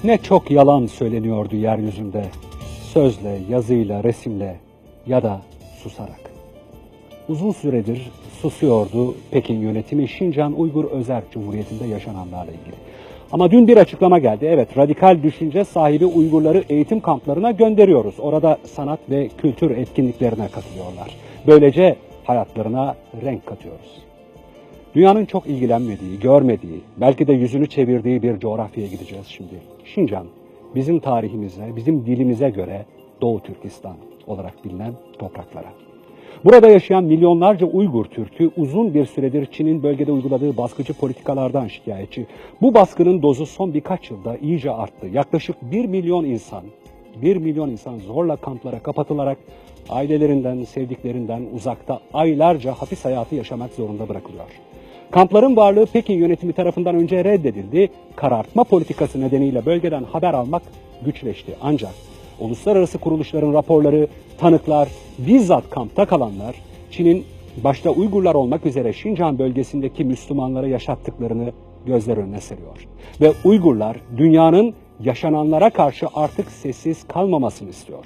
Ne çok yalan söyleniyordu yeryüzünde, sözle, yazıyla, resimle ya da susarak. Uzun süredir susuyordu Pekin yönetimi Şincan Uygur Özerk Cumhuriyeti'nde yaşananlarla ilgili. Ama dün bir açıklama geldi. Evet, radikal düşünce sahibi Uygurları eğitim kamplarına gönderiyoruz. Orada sanat ve kültür etkinliklerine katılıyorlar. Böylece hayatlarına renk katıyoruz. Dünyanın çok ilgilenmediği, görmediği, belki de yüzünü çevirdiği bir coğrafyaya gideceğiz şimdi. Şincan, bizim tarihimize, bizim dilimize göre Doğu Türkistan olarak bilinen topraklara. Burada yaşayan milyonlarca Uygur Türk'ü uzun bir süredir Çin'in bölgede uyguladığı baskıcı politikalardan şikayetçi. Bu baskının dozu son birkaç yılda iyice arttı. Yaklaşık 1 milyon insan zorla kamplara kapatılarak ailelerinden, sevdiklerinden uzakta aylarca hapis hayatı yaşamak zorunda bırakılıyor. Kampların varlığı Pekin yönetimi tarafından önce reddedildi. Karartma politikası nedeniyle bölgeden haber almak güçleşti. Ancak uluslararası kuruluşların raporları, tanıklar, bizzat kampta kalanlar, Çin'in başta Uygurlar olmak üzere Şincan bölgesindeki Müslümanlara yaşattıklarını gözler önüne seriyor. Ve Uygurlar dünyanın yaşananlara karşı artık sessiz kalmamasını istiyor.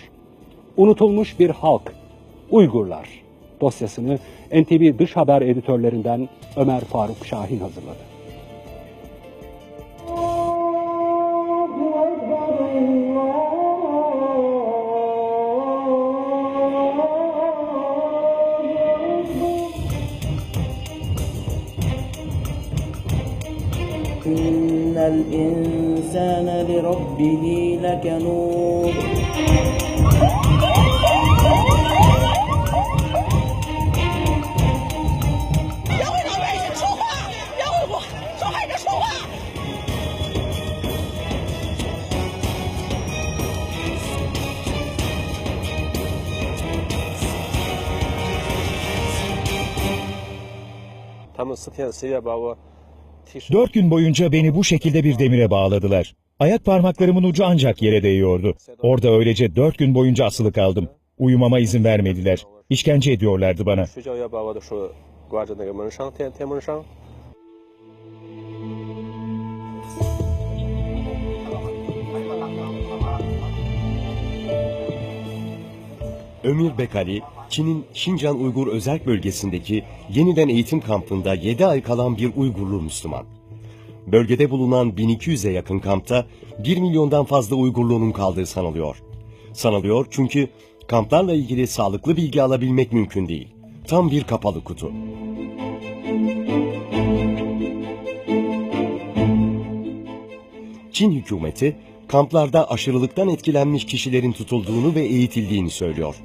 Unutulmuş bir halk, Uygurlar dosyasını NTV Dış Haber editörlerinden Ömer Faruk Şahin hazırladı. İnnel insane li rabbihi lekenûd. Tamam, 4 gün boyunca beni bu şekilde bir demire bağladılar. Ayak parmaklarımın ucu ancak yere değiyordu. Orada öylece 4 gün boyunca asılı kaldım. Uyumama izin vermediler. İşkence ediyorlardı bana. Ömür Bekali, Çin'in Şincan Uygur Özerk Bölgesi'ndeki yeniden eğitim kampında 7 ay kalan bir Uygurlu Müslüman. Bölgede bulunan 1200'e yakın kampta 1 milyondan fazla Uygurluğunun kaldığı sanılıyor. Sanılıyor çünkü kamplarla ilgili sağlıklı bilgi alabilmek mümkün değil. Tam bir kapalı kutu. Çin hükümeti kamplarda aşırılıktan etkilenmiş kişilerin tutulduğunu ve eğitildiğini söylüyor.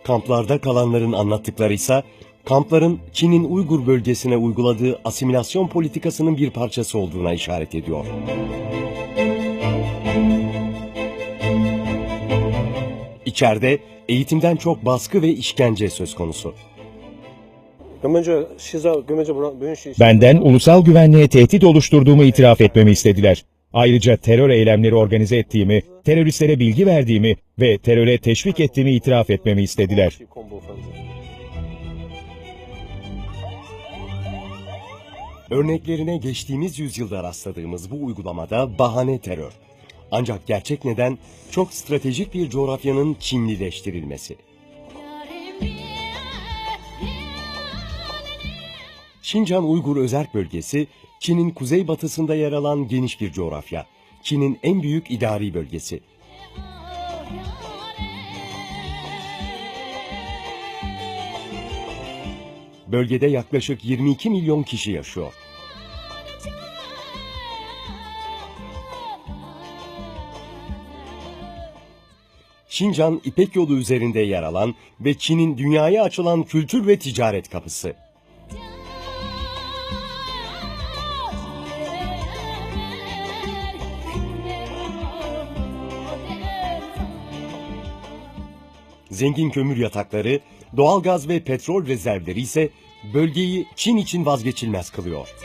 Kamplarda kalanların anlattıkları ise kampların Çin'in Uygur bölgesine uyguladığı asimilasyon politikasının bir parçası olduğuna işaret ediyor. İçeride eğitimden çok baskı ve işkence söz konusu. Benden ulusal güvenliğe tehdit oluşturduğumu itiraf etmemi istediler. Ayrıca terör eylemleri organize ettiğimi, teröristlere bilgi verdiğimi ve teröre teşvik ettiğimi itiraf etmemi istediler. Örneklerine geçtiğimiz yüzyılda rastladığımız bu uygulamada bahane terör. Ancak gerçek neden çok stratejik bir coğrafyanın Çinlileştirilmesi. Şincan Uygur Özerk Bölgesi, Çin'in kuzeybatısında yer alan geniş bir coğrafya. Çin'in en büyük idari bölgesi. Bölgede yaklaşık 22 milyon kişi yaşıyor. Şincan, İpek Yolu üzerinde yer alan ve Çin'in dünyaya açılan kültür ve ticaret kapısı. Zengin kömür yatakları, doğalgaz ve petrol rezervleri ise bölgeyi Çin için vazgeçilmez kılıyor.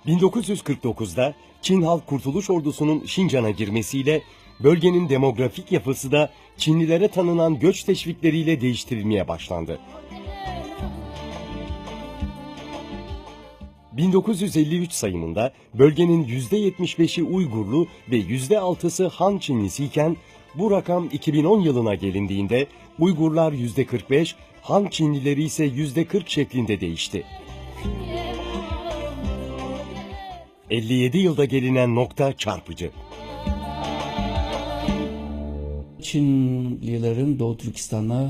1949'da Çin Halk Kurtuluş Ordusu'nun Şincan'a girmesiyle bölgenin demografik yapısı da Çinlilere tanınan göç teşvikleriyle değiştirilmeye başlandı. 1953 sayımında bölgenin %75'i Uygurlu ve %6'sı Han Çinlisi iken bu rakam 2010 yılına gelindiğinde Uygurlar %45, Han Çinlileri ise %40 şeklinde değişti. 57 yılda gelinen nokta çarpıcı. Çinlilerin Doğu Türkistan'a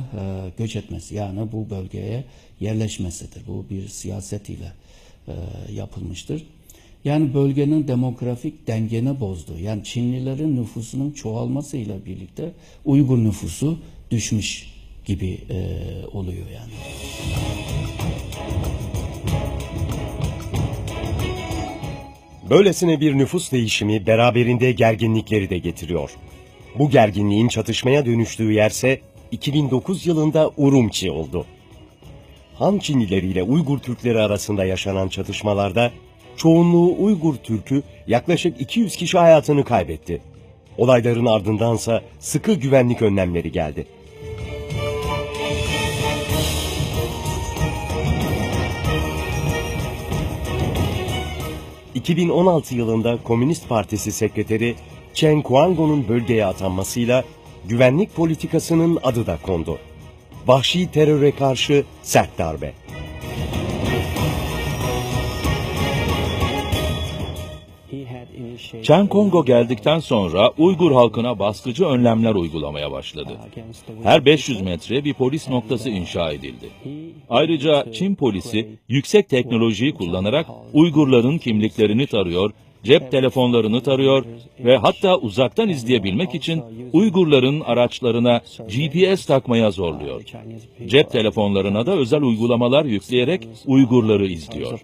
göç etmesi, yani bu bölgeye yerleşmesidir. Bu bir siyaset ile yapılmıştır. Yani bölgenin demografik dengeni bozdu. Yani Çinlilerin nüfusunun çoğalmasıyla birlikte Uygur nüfusu düşmüş gibi oluyor yani. Böylesine bir nüfus değişimi beraberinde gerginlikleri de getiriyor. Bu gerginliğin çatışmaya dönüştüğü yerse 2009 yılında Urumçi oldu. Han Çinlileri ile Uygur Türkleri arasında yaşanan çatışmalarda çoğunluğu Uygur Türk'ü yaklaşık 200 kişi hayatını kaybetti. Olayların ardındansa sıkı güvenlik önlemleri geldi. ...2016 yılında Komünist Partisi Sekreteri Chen Kuango'nun bölgeye atanmasıyla güvenlik politikasının adı da kondu. Vahşi teröre karşı sert darbe. Chen Kongo geldikten sonra Uygur halkına baskıcı önlemler uygulamaya başladı. Her 500 metre bir polis noktası inşa edildi. Ayrıca Çin polisi yüksek teknolojiyi kullanarak Uygurların kimliklerini tarıyor, cep telefonlarını tarıyor ve hatta uzaktan izleyebilmek için Uygurların araçlarına GPS takmaya zorluyor. Cep telefonlarına da özel uygulamalar yükleyerek Uygurları izliyor.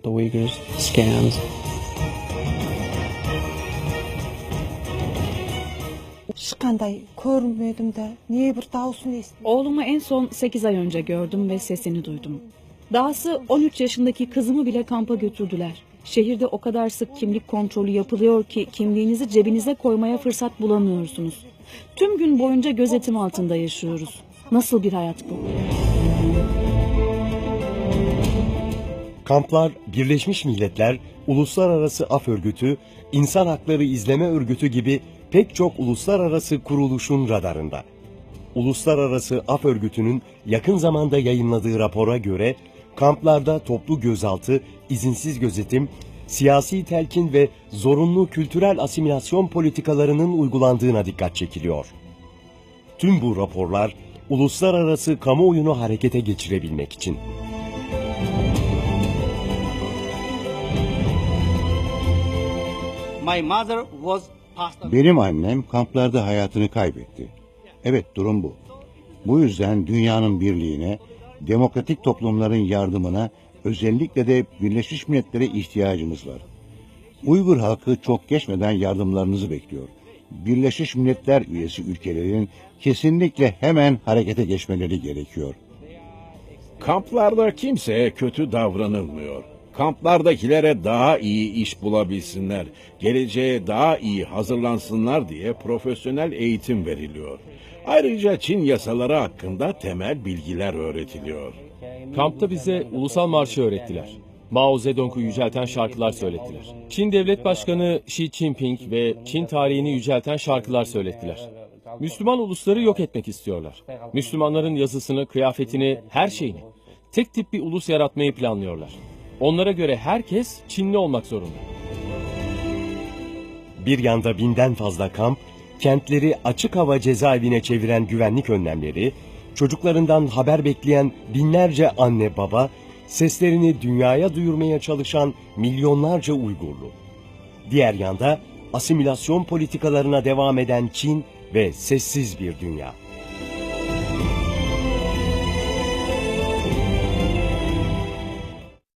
Ешқандай көрмедім де, не bir dağısını естідім. Oğlumu en son 8 ay önce gördüm ve sesini duydum. Dahası 13 yaşındaki kızımı bile kampa götürdüler. Şehirde o kadar sık kimlik kontrolü yapılıyor ki kimliğinizi cebinize koymaya fırsat bulamıyorsunuz. Tüm gün boyunca gözetim altında yaşıyoruz. Nasıl bir hayat bu? Kamplar Birleşmiş Milletler, Uluslararası Af Örgütü, İnsan Hakları İzleme Örgütü gibi pek çok uluslararası kuruluşun radarında. Uluslararası Af Örgütü'nün yakın zamanda yayınladığı rapora göre kamplarda toplu gözaltı, izinsiz gözetim, siyasi telkin ve zorunlu kültürel asimilasyon politikalarının uygulandığına dikkat çekiliyor. Tüm bu raporlar uluslararası kamuoyunu harekete geçirebilmek için. Benim annem kamplarda hayatını kaybetti. Evet, durum bu. Bu yüzden dünyanın birliğine, demokratik toplumların yardımına, özellikle de Birleşmiş Milletler'e ihtiyacımız var. Uygur halkı çok geçmeden yardımlarınızı bekliyor. Birleşmiş Milletler üyesi ülkelerin kesinlikle hemen harekete geçmeleri gerekiyor. Kamplarda kimseye kötü davranılmıyor. Kamplardakilere daha iyi iş bulabilsinler, geleceğe daha iyi hazırlansınlar diye profesyonel eğitim veriliyor. Ayrıca Çin yasaları hakkında temel bilgiler öğretiliyor. Kampta bize ulusal marşı öğrettiler. Mao Zedong'u yücelten şarkılar söylettiler. Çin Devlet Başkanı Xi Jinping ve Çin tarihini yücelten şarkılar söylettiler. Müslüman ulusları yok etmek istiyorlar. Müslümanların yazısını, kıyafetini, her şeyini. Tek tip bir ulus yaratmayı planlıyorlar. Onlara göre herkes Çinli olmak zorunda. Bir yanda 1000'den fazla kamp, kentleri açık hava cezaevine çeviren güvenlik önlemleri, çocuklarından haber bekleyen binlerce anne baba, seslerini dünyaya duyurmaya çalışan milyonlarca Uygurlu. Diğer yanda asimilasyon politikalarına devam eden Çin ve sessiz bir dünya.